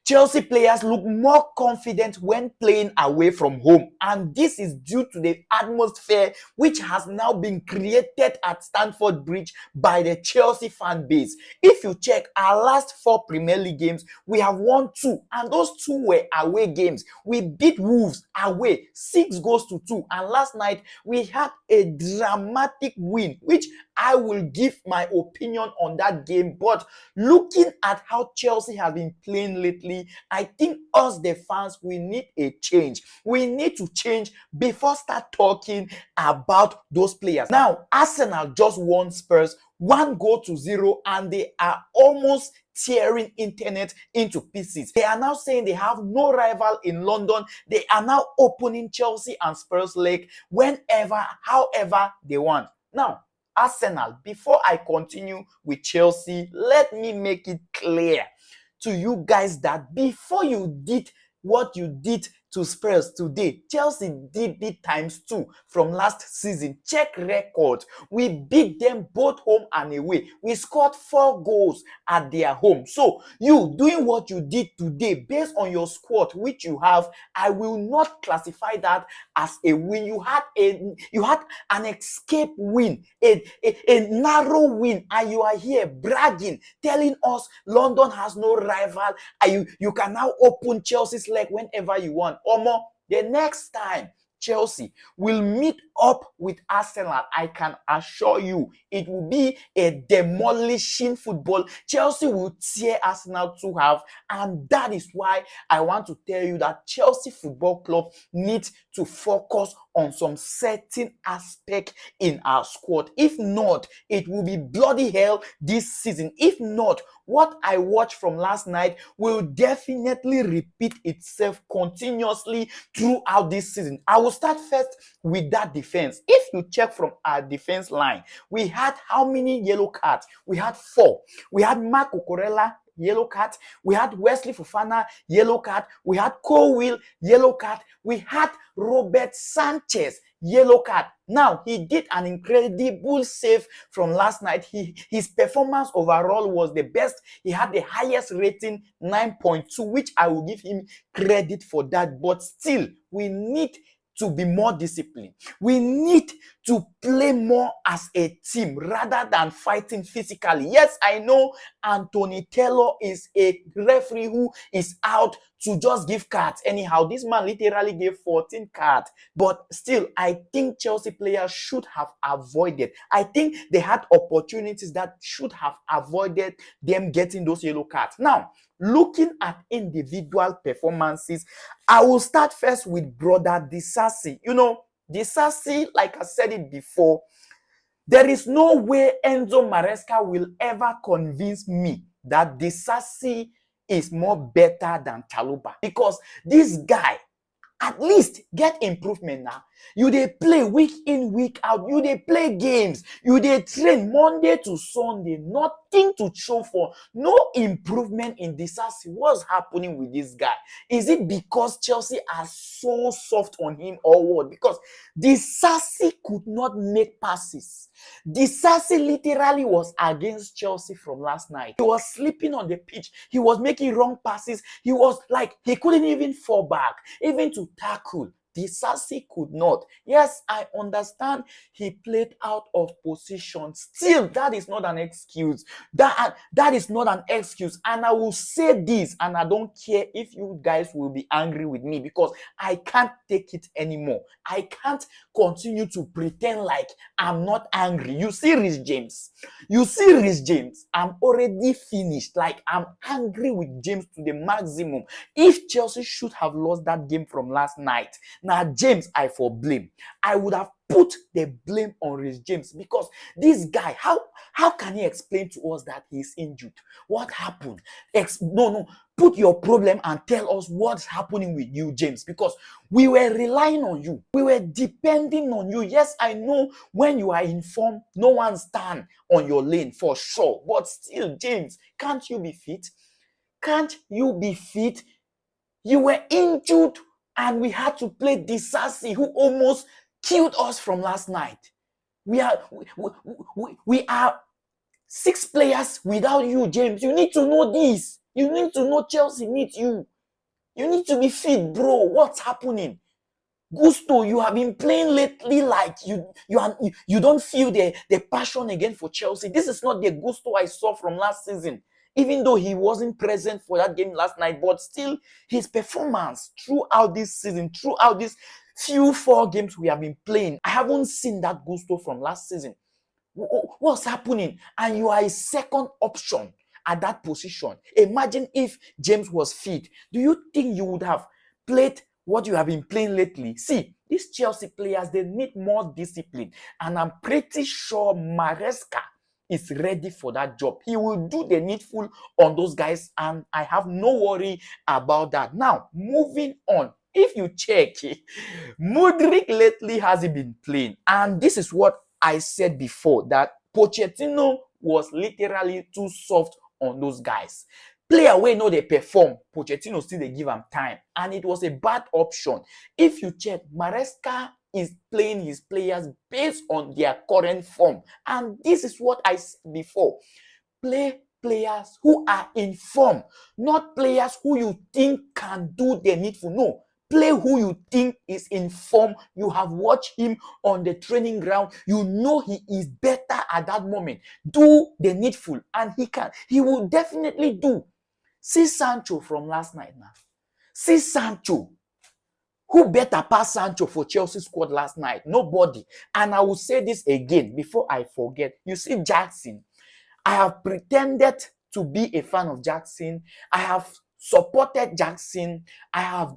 Chelsea players look more confident when playing away from home, and this is due to the atmosphere which has now been created at Stamford Bridge by the Chelsea fan base. If you check our last 4 Premier League games, we have won 2, and those 2 were away games. We beat Wolves away 6 goals to 2, and last night we had a dramatic win, which I will give my opinion on that game. But looking at how Chelsea have been playing lately, I think us, the fans, we need a change. We need to change before start talking about those players. Now, Arsenal just won Spurs 1-0, and they are almost tearing internet into pieces. They are now saying they have no rival in London. They are now opening Chelsea and Spurs leg whenever, however they want. Now, Arsenal, before I continue with Chelsea, let me make it clear to you guys that before you did what you did to Spurs today, Chelsea did it ×2 from last season. Check record. We beat them both home and away. We scored 4 goals at their home. So you doing what you did today based on your squad which you have, I will not classify that as a win. You had an escape win, a narrow win, and you are here bragging, telling us London has no rival, and you can now open Chelsea's leg whenever you want. Omo, the next time Chelsea will meet up with Arsenal, I can assure you it will be a demolishing football. Chelsea will tear Arsenal to half, and that is why I want to tell you that Chelsea Football Club needs to focus on some certain aspect in our squad. If not, it will be bloody hell this season. If not, what I watched from last night will definitely repeat itself continuously throughout this season. I will start first with that defense. If you check from our defense line, we had how many yellow cards? We had 4. We had Marc Cucurella, yellow card. We had Wesley Fofana, yellow card. We had Cole Will, yellow card. We had Robert Sanchez, yellow card. Now, he did an incredible save from last night. His performance overall was the best. He had the highest rating, 9.2, which I will give him credit for that. But still, we need to be more disciplined. We need to play more as a team rather than fighting physically. Yes, I know Anthony Taylor is a referee who is out to just give cards anyhow. This man literally gave 14 cards. But still, I think Chelsea players should have avoided. I think they had opportunities that should have avoided them getting those yellow cards. Now, looking at individual performances, I will start first with brother Disasi. You know, Disasi, like I said it before, there is no way Enzo Maresca will ever convince me that Disasi is more better than Chaluba, because this guy at least get improvement now. You dey play week in, week out. You dey play games. You dey train Monday to Sunday. Nothing to show for. No improvement in Disasi. What's happening with this guy? Is it because Chelsea are so soft on him or what? Because Disasi could not make passes. Disasi literally was against Chelsea from last night. He was sleeping on the pitch. He was making wrong passes. He was like, he couldn't even fall back, even to tackle. Disasi could not. Yes, I understand he played out of position. Still, that is not an excuse. That is not an excuse. And I will say this, and I don't care if you guys will be angry with me, because I can't take it anymore. I can't continue to pretend like I'm not angry. You see Rhys James. I'm already finished. Like, I'm angry with James to the maximum. If Chelsea should have lost that game from last night, now James, I for blame. I would have put the blame on Rhys James, because this guy, how can he explain to us that he's injured? What happened? No, put your problem and tell us what's happening with you, James, because we were relying on you. We were depending on you. Yes, I know when you are in form, no one stand on your lane for sure. But still, James, can't you be fit? Can't you be fit? You were injured, and we had to play Disasi, who almost killed us from last night. We are 6 players without you, James. You need to know this. You need to know Chelsea needs you. You need to be fit, bro. What's happening? Gusto, you have been playing lately like you don't feel the passion again for Chelsea. This is not the Gusto I saw from last season. Even though he wasn't present for that game last night, but still his performance throughout this season, throughout these few 4 games we have been playing, I haven't seen that Gusto from last season. What's happening? And you are a second option at that position. Imagine if James was fit. Do you think you would have played what you have been playing lately? See, these Chelsea players, they need more discipline. And I'm pretty sure Maresca is ready for that job. He will do the needful on those guys, and I have no worry about that. Now, moving on. If you check, Mudryk lately hasn't been playing. And this is what I said before, that Pochettino was literally too soft on those guys. Player wey no dey perform, Pochettino still dey give am time, and it was a bad option. If you check, Maresca is playing his players based on their current form, and this is what I said before. Play players who are in form, not players who you think can do the needful. No, play who you think is in form. You have watched him on the training ground. You know he is better at that moment. Do the needful, and he will definitely do. See Sancho from last night now. See Sancho. Who better pass Sancho for Chelsea squad last night? Nobody. And I will say this again before I forget. You see Jackson. I have pretended to be a fan of Jackson. I have supported Jackson. I have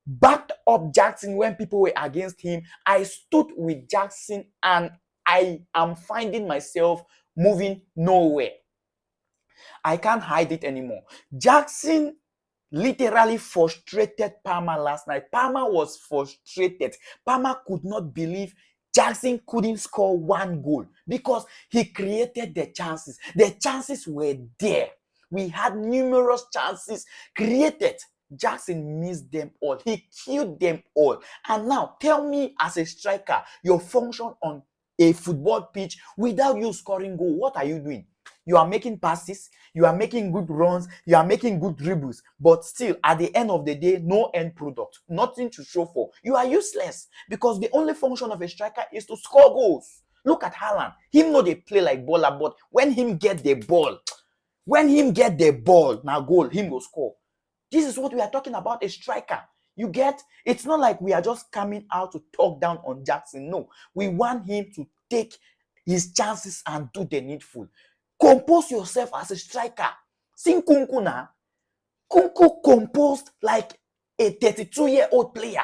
backed up Jackson when people were against him. I stood with Jackson, and I am finding myself moving nowhere. I can't hide it anymore. Jackson literally frustrated Palmer last night. Palmer was frustrated. Palmer could not believe Jackson couldn't score 1 goal because he created the chances. The chances were there. We had numerous chances created. Jackson missed them all. He killed them all. And now tell me, as a striker, your function on a football pitch without you scoring goal, what are you doing? You are making passes, you are making good runs, you are making good dribbles, but still, at the end of the day, no end product, nothing to show for. You are useless because the only function of a striker is to score goals. Look at Haaland. Him know they play like baller, but when him get the ball, now goal, him will score. This is what we are talking about, a striker. You get? It's not like we are just coming out to talk down on Jackson. No, we want him to take his chances and do the needful. Compose yourself as a striker. See Nkunku now. Nkunku composed like a 32-year-old player.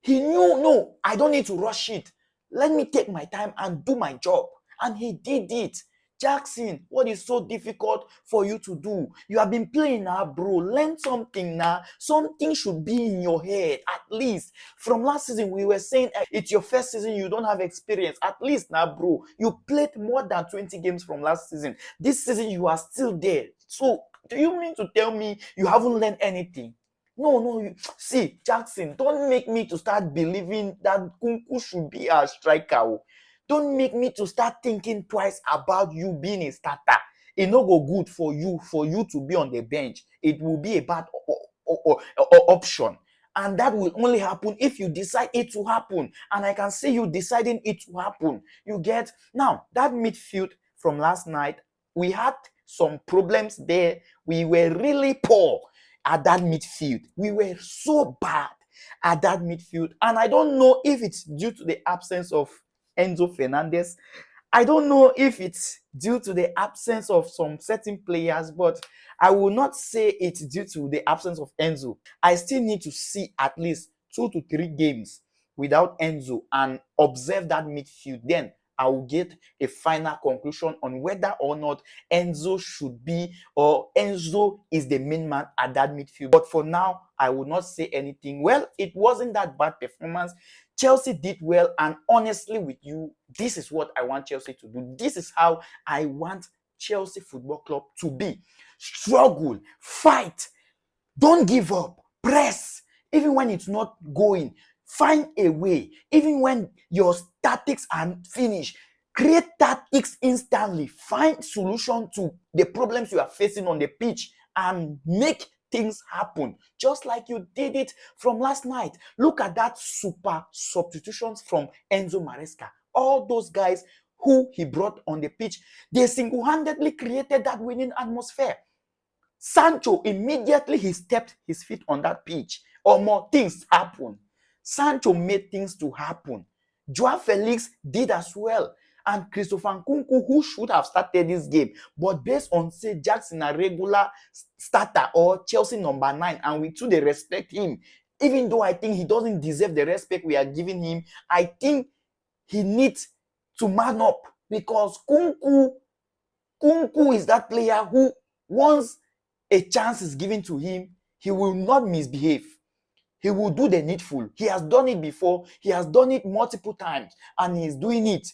He knew, no, I don't need to rush it. Let me take my time and do my job. And he did it. Jackson, what is so difficult for you to do? You have been playing now, bro. Learn something now. Something should be in your head, at least. From last season, we were saying it's your first season, you don't have experience. At least now, bro, you played more than 20 games from last season. This season, you are still there. So, do you mean to tell me you haven't learned anything? No. See, Jackson, don't make me to start believing that Nkunku should be a striker. Don't make me to start thinking twice about you being a starter. It no go good for you to be on the bench. It will be a bad option. And that will only happen if you decide it to happen. And I can see you deciding it to happen. You get? Now, that midfield from last night, we had some problems there. We were really poor at that midfield. We were so bad at that midfield. And I don't know if it's due to the absence of Enzo Fernandez. I don't know if it's due to the absence of some certain players, but I will not say it's due to the absence of Enzo. I still need to see at least 2 to 3 games without Enzo and observe that midfield. Then I will get a final conclusion on whether or not Enzo should be or Enzo is the main man at that midfield. But for now, I will not say anything. Well, it wasn't that bad performance. Chelsea did well, and honestly with you, this is what I want Chelsea to do. This is how I want Chelsea Football Club to be. Struggle, fight, don't give up, press, even when it's not going. Find a way, even when your tactics are finished. Create tactics instantly. Find solution to the problems you are facing on the pitch and make things happen, just like you did it from last night. Look at that super substitutions from Enzo Maresca. All those guys who he brought on the pitch, they single-handedly created that winning atmosphere. Sancho, immediately he stepped his feet on that pitch, or more things happen. Sancho made things to happen. Joao Felix did as well. And Christopher Nkunku, who should have started this game, but based on say Jackson a regular starter or Chelsea number 9, and we too they respect him, even though I think he doesn't deserve the respect we are giving him, I think he needs to man up, because Nkunku is that player who, once a chance is given to him, he will not misbehave. He will do the needful. He has done it before. He has done it multiple times, and he is doing it.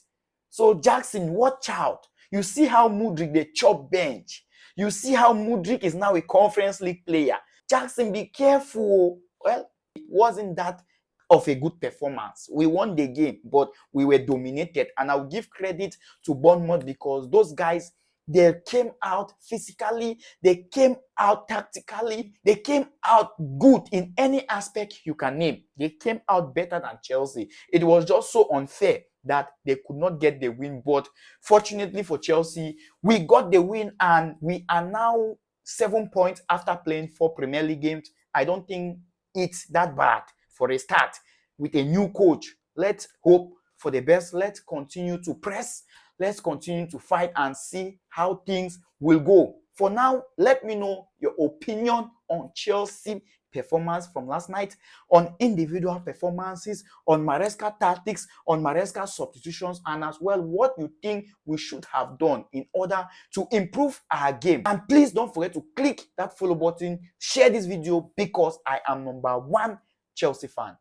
So Jackson, watch out. You see how Mudryk they chop bench. You see how Mudryk is now a Conference League player. Jackson, be careful. Well, it wasn't that of a good performance. We won the game, but we were dominated. And I'll give credit to Bournemouth, because those guys, they came out physically, they came out tactically, they came out good in any aspect you can name. They came out better than Chelsea. It was just so unfair that they could not get the win. But fortunately for Chelsea, we got the win, and we are now 7 points after playing 4 Premier League games. I don't think it's that bad for a start with a new coach. Let's hope for the best. Let's continue to press. Let's continue to fight and see how things will go. For now, let me know your opinion on Chelsea performance from last night, on individual performances, on Maresca tactics, on Maresca substitutions, and as well what you think we should have done in order to improve our game. And please don't forget to click that follow button, share this video, because I am #1 Chelsea fan.